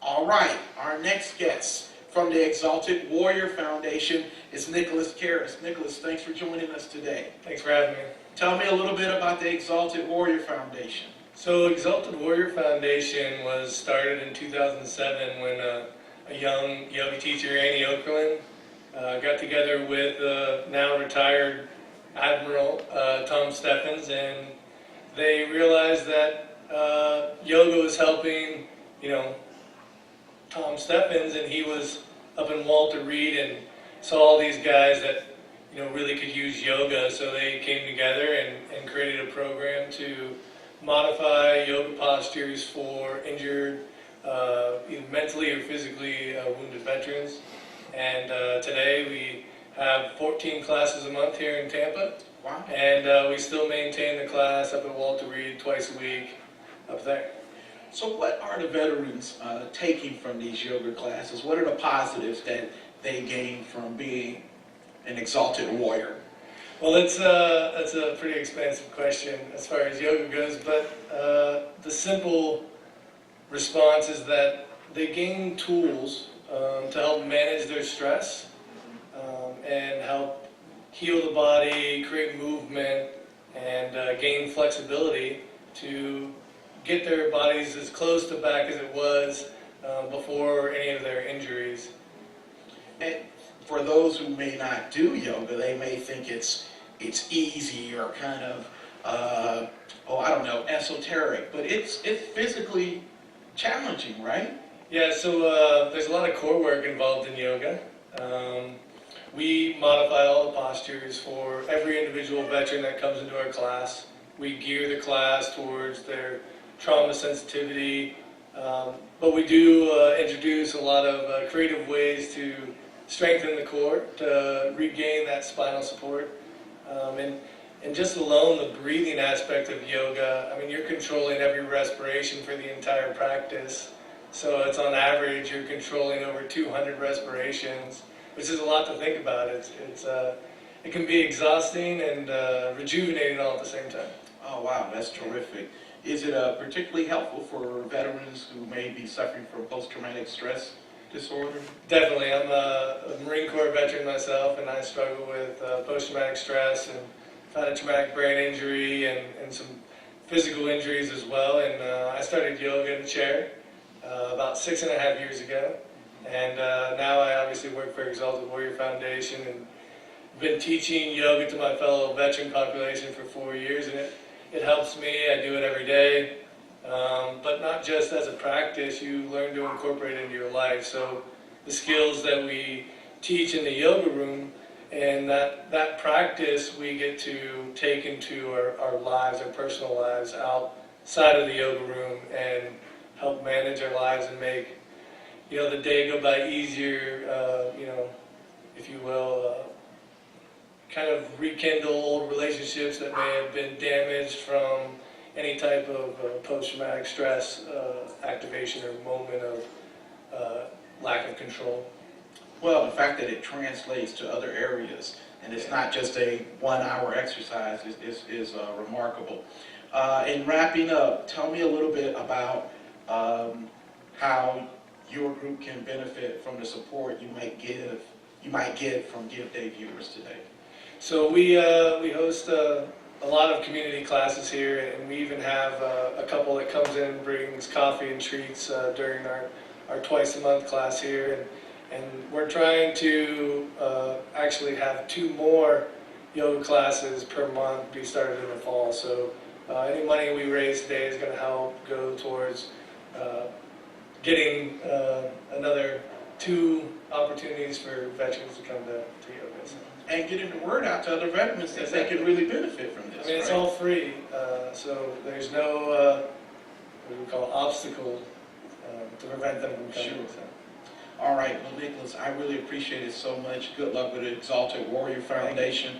All right, our next guest from the Exalted Warrior Foundation is Nicholas Karras. Nicholas, thanks for joining us today. Thanks for having me. Tell me a little bit about the Exalted Warrior Foundation. So Exalted Warrior Foundation was started in 2007 when a young yoga teacher, Annie Okerlund, got together with now retired Admiral Tom Steffens, and they realized that yoga was helping, Tom Steffens, and he was up in Walter Reed and saw all these guys that really could use yoga, so they came together and created a program to modify yoga postures for injured, either mentally or physically wounded veterans. And today we have 14 classes a month here in Tampa. Wow. And we still maintain the class up at Walter Reed twice a week up there. So what are the veterans taking from these yoga classes? What are the positives that they gain from being an Exalted Warrior? Well, that's a pretty expansive question as far as yoga goes, but the simple response is that they gain tools to help manage their stress and help heal the body, create movement, and gain flexibility to get their bodies as close to back as it was before any of their injuries. And for those who may not do yoga, they may think it's easy or kind of, esoteric, but it's physically challenging, right? Yeah, so there's a lot of core work involved in yoga. We modify all the postures for every individual veteran that comes into our class. We gear the class towards their trauma sensitivity, but we do introduce a lot of creative ways to strengthen the core, to regain that spinal support. And just alone the breathing aspect of yoga, you're controlling every respiration for the entire practice. So it's on average, you're controlling over 200 respirations, which is a lot to think about. It can be exhausting and rejuvenating all at the same time. Oh wow, that's terrific. Is it particularly helpful for veterans who may be suffering from post-traumatic stress disorder? Definitely. I'm a Marine Corps veteran myself, and I struggle with post-traumatic stress, and I've had a traumatic brain injury and some physical injuries as well. And I started yoga in a chair about 6.5 years ago. And now I obviously work for Exalted Warrior Foundation and been teaching yoga to my fellow veteran population for 4 years, and it helps me. I do it every day. But not just as a practice, you learn to incorporate it into your life. So the skills that we teach in the yoga room and that practice we get to take into our lives, our personal lives outside of the yoga room and help manage our lives and make the day go by easier, if you will, kind of rekindle old relationships that may have been damaged from any type of post-traumatic stress activation or moment of lack of control. Well, the fact that it translates to other areas and it's not just a 1 hour exercise is remarkable. In wrapping up, tell me a little bit about how your group can benefit from the support you might get from Give Day viewers today. So we host a lot of community classes here, and we even have a couple that comes in and brings coffee and treats during our twice a month class here, and we're trying to actually have 2 more yoga classes per month be started in the fall. So any money we raise today is going to help go towards getting another 2 opportunities for veterans to come to yoga. So. And getting the word out to other veterans that they can really benefit from this. It's all free, so there's no what we call obstacle to prevent them from coming. Sure. All right, well, Nicholas, I really appreciate it so much. Good luck with the Exalted Warrior Foundation.